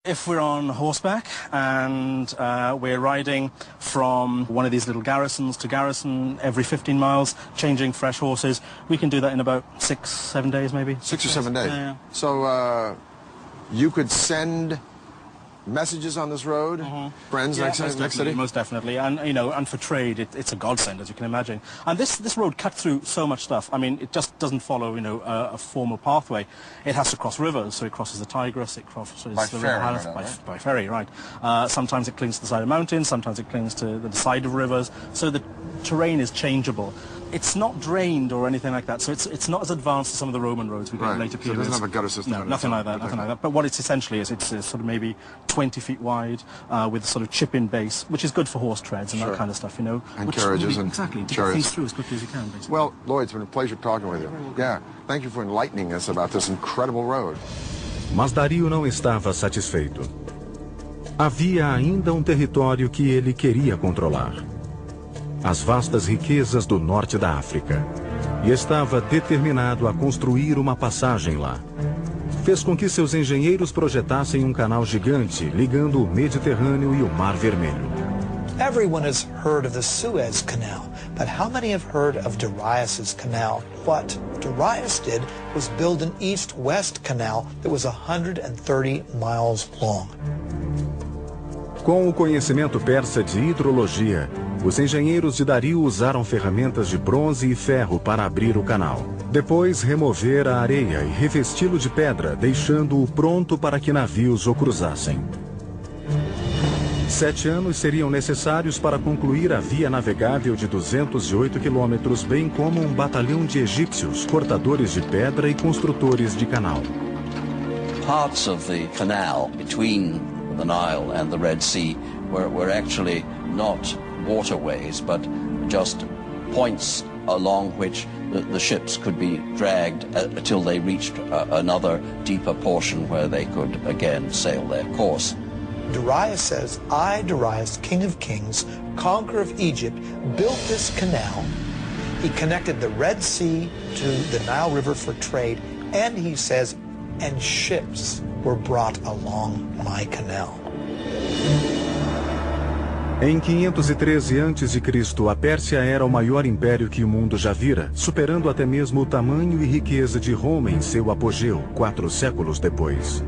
If we're on horseback and we're riding from one of these little garrisons to garrison every 15 miles, changing fresh horses, we can do that in about 6-7 days maybe. 6 or 7 days? Yeah. So you could send messages on this road, friends, next city? Most definitely, and you know, and for trade, it's a godsend, as you can imagine. And this road cut through so much stuff. I mean, it just doesn't follow, you know, a formal pathway. It has to cross rivers, so it crosses the Tigris, it crosses by the ferry, River Halys, right? by ferry, right? Sometimes it clings to the side of mountains, sometimes it clings to the side of rivers. So the terrain is changeable. It's not drained or anything like that, so it's not as advanced as some of the Roman roads we get in later periods. So it doesn't have a gutter system? No, nothing like that, nothing like that. But what it's essentially is, it's sort of maybe 20 feet wide with a sort of chip-in base, which is good for horse treads and that kind of stuff, you know. And carriages and exactly, to get chariots. things through as quickly as you can, basically. Well, Lloyd, it's been a pleasure talking with you. Yeah, thank you for enlightening us about this incredible road. Mas Dario não estava satisfeito. Havia ainda território que ele queria controlar. As vastas riquezas do norte da África, e estava determinado a construir uma passagem lá. Fez com que seus engenheiros projetassem canal gigante ligando o Mediterrâneo e o Mar Vermelho. Everyone has heard of the Suez Canal, but how many have heard of Darius's canal? What Darius did was build an east-west canal that was 130 miles long. Com o conhecimento persa de hidrologia, os engenheiros de Dario usaram ferramentas de bronze e ferro para abrir o canal. Depois, remover a areia e revesti-lo de pedra, deixando-o pronto para que navios o cruzassem. 7 anos seriam necessários para concluir a via navegável de 208 quilômetros, bem como um batalhão de egípcios, cortadores de pedra e construtores de canal. Parts of the canal between the Nile and the Red Sea were actually not waterways, but just points along which the ships could be dragged until they reached another deeper portion where they could again sail their course. Darius says, I, Darius, King of Kings, conqueror of Egypt, built this canal. He connected the Red Sea to the Nile River for trade, and he says, and ships were brought along my canal. Em 513 a.C., a Pérsia era o maior império que o mundo já vira, superando até mesmo o tamanho e riqueza de Roma em seu apogeu, 4 séculos depois.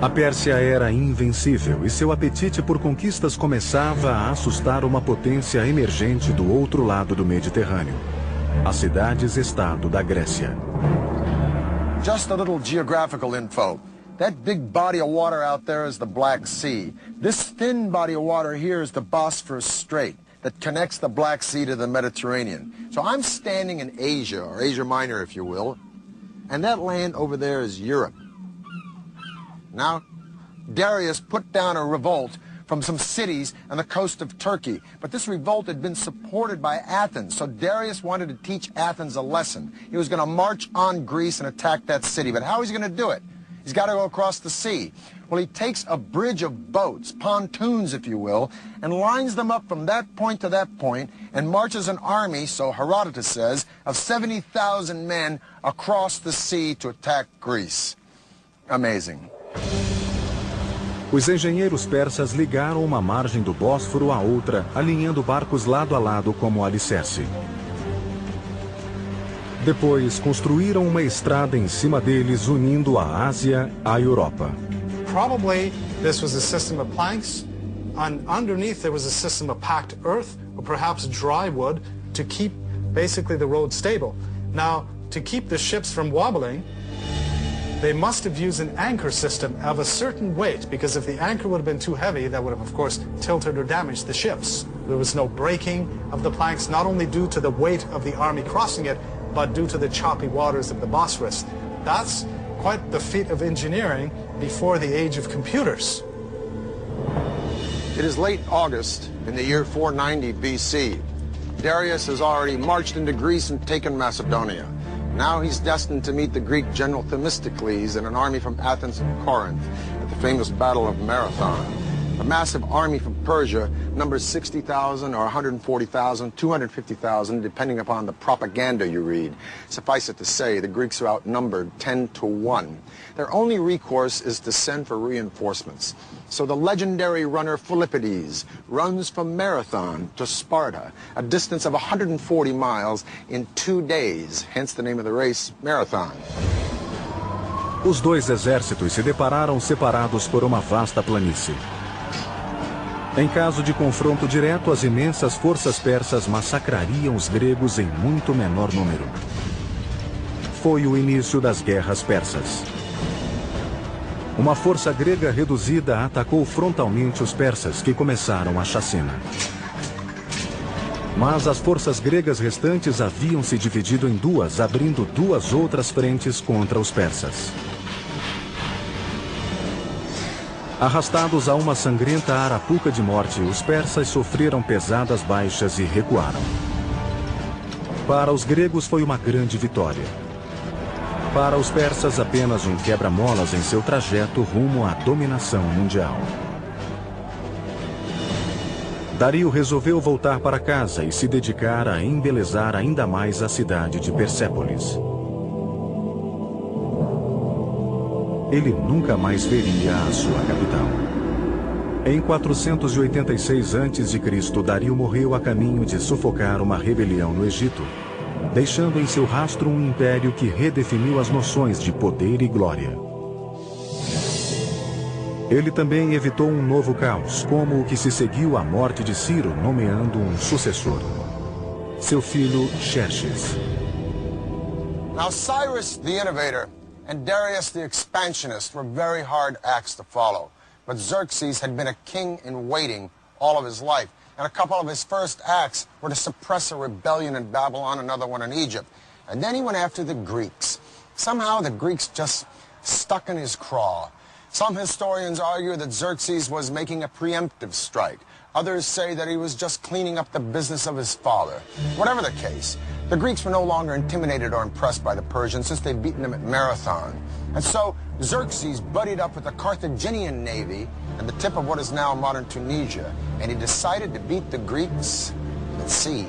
A Pérsia era invencível e seu apetite por conquistas começava a assustar uma potência emergente do outro lado do Mediterrâneo, as cidades-estado da Grécia. Just a little geographical info. That big body of water out there is the Black Sea. This thin body of water here is the Bosphorus Strait that connects the Black Sea to the Mediterranean. So I'm standing in Asia, or Asia Minor if you will, and that land over there is Europe. Now, Darius put down a revolt from some cities on the coast of Turkey, but this revolt had been supported by Athens, so Darius wanted to teach Athens a lesson. He was going to march on Greece and attack that city, but how is he going to do it? He's got to go across the sea. Well, he takes a bridge of boats, pontoons if you will, and lines them up from that point to that point and marches an army, so Herodotus says, of 70,000 men across the sea to attack Greece. Amazing. Os engenheiros persas ligaram uma margem do Bósforo à outra, alinhando barcos lado a lado como alicerce. Depois, construíram uma estrada em cima deles, unindo a Ásia à Europa. Probably this was a system of planks, and underneath there was a system of packed earth, or perhaps dry wood, to keep basically the road stable. Now, to keep the ships from wobbling, they must have used an anchor system of a certain weight, because if the anchor would have been too heavy, that would have, of course, tilted or damaged the ships. There was no breaking of the planks, not only due to the weight of the army crossing it, but due to the choppy waters of the Bosphorus. That's quite the feat of engineering before the age of computers. It is late August in the year 490 BC. Darius has already marched into Greece and taken Macedonia. Now he's destined to meet the Greek general Themistocles and an army from Athens and Corinth at the famous Battle of Marathon. A massive army from Persia numbers 60,000 or 140,000, 250,000, depending upon the propaganda you read. Suffice it to say, the Greeks are outnumbered 10 to 1. Their only recourse is to send for reinforcements. So the legendary runner Philippides runs from Marathon to Sparta, a distance of 140 miles in 2 days, hence the name of the race, Marathon. Os dois exércitos se depararam separados por uma vasta planície. Em caso de confronto direto, as imensas forças persas massacrariam os gregos em muito menor número. Foi o início das guerras persas. Uma força grega reduzida atacou frontalmente os persas, que começaram a chacina. Mas as forças gregas restantes haviam se dividido em duas, abrindo duas outras frentes contra os persas. Arrastados a uma sangrenta arapuca de morte, os persas sofreram pesadas baixas e recuaram. Para os gregos foi uma grande vitória. Para os persas, apenas um quebra-molas em seu trajeto rumo à dominação mundial. Dario resolveu voltar para casa e se dedicar a embelezar ainda mais a cidade de Persépolis. Ele nunca mais veria a sua capital. Em 486 a.C., Dario morreu a caminho de sufocar uma rebelião no Egito, deixando em seu rastro um império que redefiniu as noções de poder e glória. Ele também evitou um novo caos, como o que se seguiu à morte de Ciro, nomeando um sucessor, seu filho Xerxes. Now Cyrus the Innovator and Darius the Expansionist were very hard acts to follow. But Xerxes had been a king in waiting all of his life. And a couple of his first acts were to suppress a rebellion in Babylon, another one in Egypt. And then he went after the Greeks. Somehow the Greeks just stuck in his craw. Some historians argue that Xerxes was making a preemptive strike. Others say that he was just cleaning up the business of his father. Whatever the case, the Greeks were no longer intimidated or impressed by the Persians since they'd beaten them at Marathon. And so Xerxes buddied up with the Carthaginian navy at the tip of what is now modern Tunisia, and he decided to beat the Greeks at sea.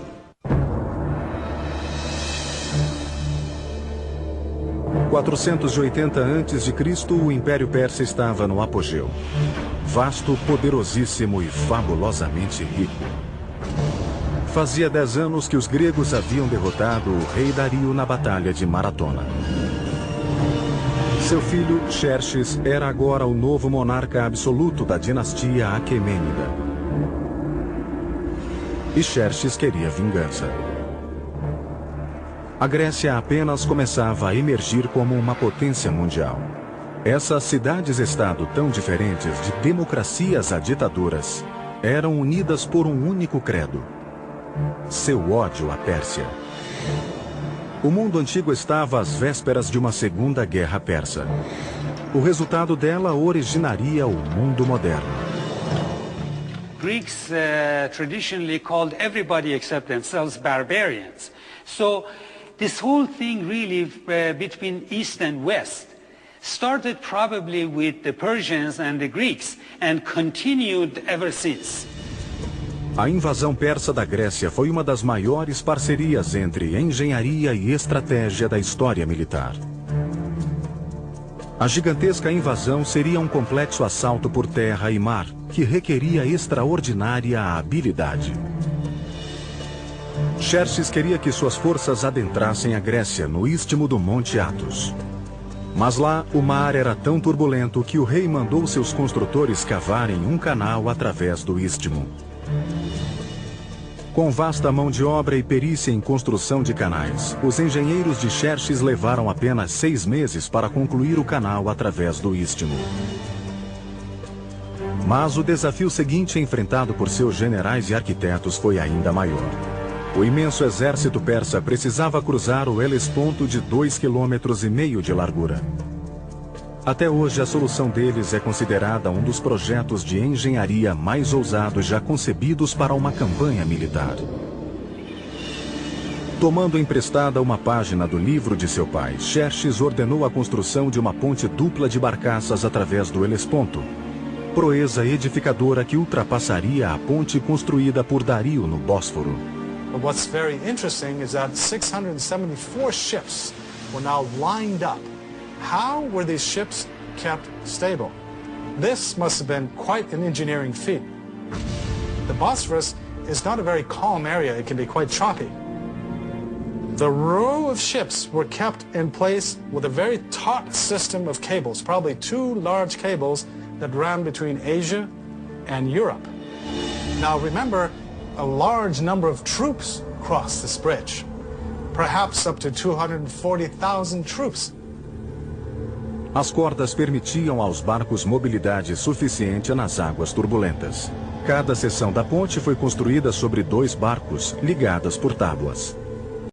Em 480 a.C., o Império Persa estava no apogeu. Vasto, poderosíssimo e fabulosamente rico. Fazia 10 anos que os gregos haviam derrotado o rei Dario na Batalha de Maratona. Seu filho, Xerxes, era agora o novo monarca absoluto da dinastia Aquemênida. E Xerxes queria vingança. A Grécia apenas começava a emergir como uma potência mundial. Essas cidades-estado tão diferentes, de democracias a ditaduras, eram unidas por um único credo: seu ódio à Pérsia. O mundo antigo estava às vésperas de uma segunda guerra persa. O resultado dela originaria o mundo moderno. Greeks traditionally called everybody except themselves barbarians. So this whole thing really between East and West started probably with the Persians and the Greeks and continued ever since. A invasão persa da Grécia foi uma das maiores parcerias entre engenharia e estratégia da história militar. A gigantesca invasão seria um complexo assalto por terra e mar, que requeria extraordinária habilidade. Xerxes queria que suas forças adentrassem a Grécia, no istmo do Monte Athos. Mas lá, o mar era tão turbulento que o rei mandou seus construtores cavarem um canal através do istmo. Com vasta mão de obra e perícia em construção de canais, os engenheiros de Xerxes levaram apenas 6 meses para concluir o canal através do istmo. Mas o desafio seguinte enfrentado por seus generais e arquitetos foi ainda maior. O imenso exército persa precisava cruzar o Helesponto de 2,5 km de largura. Até hoje, a solução deles é considerada um dos projetos de engenharia mais ousados já concebidos para uma campanha militar. Tomando emprestada uma página do livro de seu pai, Xerxes ordenou a construção de uma ponte dupla de barcaças através do Helesponto, proeza edificadora que ultrapassaria a ponte construída por Dario no Bósforo. But what's very interesting is that 674 ships were now lined up. How were these ships kept stable? This must have been quite an engineering feat. The Bosphorus is not a very calm area. It can be quite choppy. The row of ships were kept in place with a very taut system of cables, probably 2 large cables that ran between Asia and Europe. Now remember, a large number of troops crossed this bridge, perhaps up to 240,000 troops. As cordas permitiam aos barcos mobilidade suficiente nas águas turbulentas. Cada seção da ponte foi construída sobre 2 barcos, ligadas por tábuas.